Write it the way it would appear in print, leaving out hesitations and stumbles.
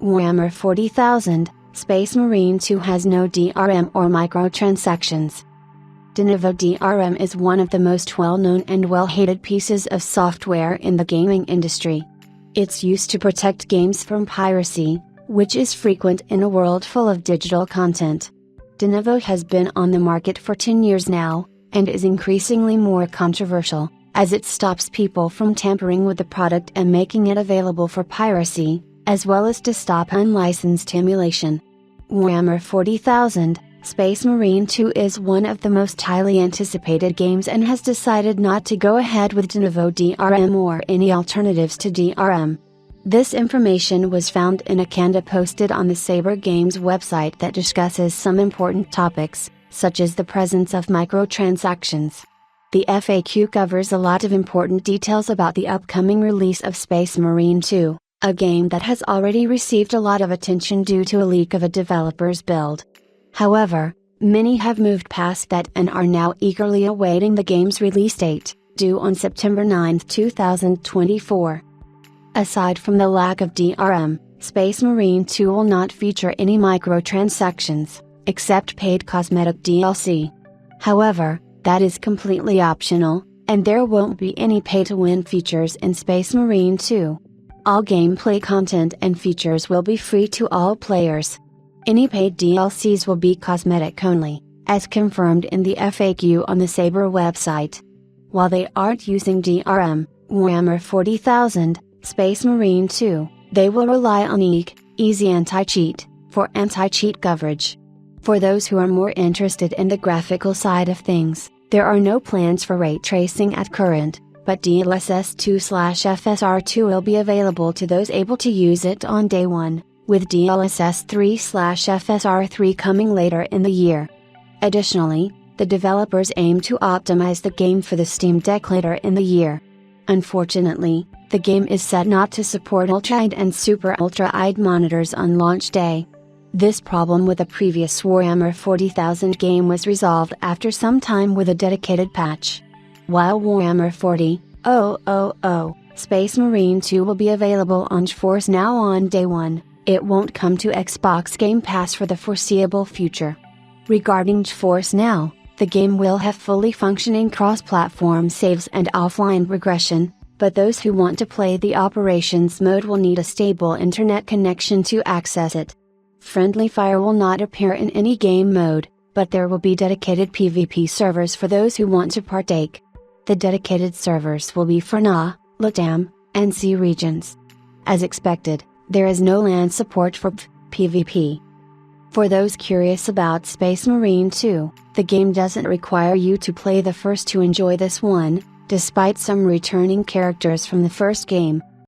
Warhammer 40,000, Space Marine 2 has no DRM or microtransactions. De novo DRM is one of the most well-known and well-hated pieces of software in the gaming industry. It's used to protect games from piracy, which is frequent in a world full of digital content. De novo has been on the market for 10 years now, and is increasingly more controversial, as it stops people from tampering with the product and making it available for piracy, as well as to stop unlicensed emulation. Warhammer 40,000, Space Marine 2 is one of the most highly anticipated games and has decided not to go ahead with de novo DRM or any alternatives to DRM. This information was found in a Canada posted on the Saber Games website that discusses some important topics, such as the presence of microtransactions. The FAQ covers a lot of important details about the upcoming release of Space Marine 2, a game that has already received a lot of attention due to a leak of a developer's build. However, many have moved past that and are now eagerly awaiting the game's release date, due on September 9, 2024. Aside from the lack of DRM, Space Marine 2 will not feature any microtransactions, except paid cosmetic DLC. However, that is completely optional, and there won't be any pay-to-win features in Space Marine 2. All gameplay content and features will be free to all players. Any paid DLCs will be cosmetic only, as confirmed in the FAQ on the Saber website. While they aren't using DRM, Warhammer 40,000, Space Marine 2, they will rely on easy anti-cheat, for anti-cheat coverage. For those who are more interested in the graphical side of things, there are no plans for ray tracing at current, but DLSS 2/FSR2 will be available to those able to use it on day one, with DLSS 3/FSR3 coming later in the year. Additionally, the developers aim to optimize the game for the Steam Deck later in the year. Unfortunately, the game is set not to support ultra-wide and super ultra-wide monitors on launch day. This problem with the previous Warhammer 40,000 game was resolved after some time with a dedicated patch. While Warhammer 40,000, Space Marine 2 will be available on GeForce Now on day one, it won't come to Xbox Game Pass for the foreseeable future. Regarding GeForce Now, the game will have fully functioning cross-platform saves and offline regression, but those who want to play the operations mode will need a stable internet connection to access it. Friendly fire will not appear in any game mode, but there will be dedicated PvP servers for those who want to partake. The dedicated servers will be for NA, LATAM, and C regions. As expected, there is no LAN support for PvP. For those curious about Space Marine 2, the game doesn't require you to play the first to enjoy this one, despite some returning characters from the first game,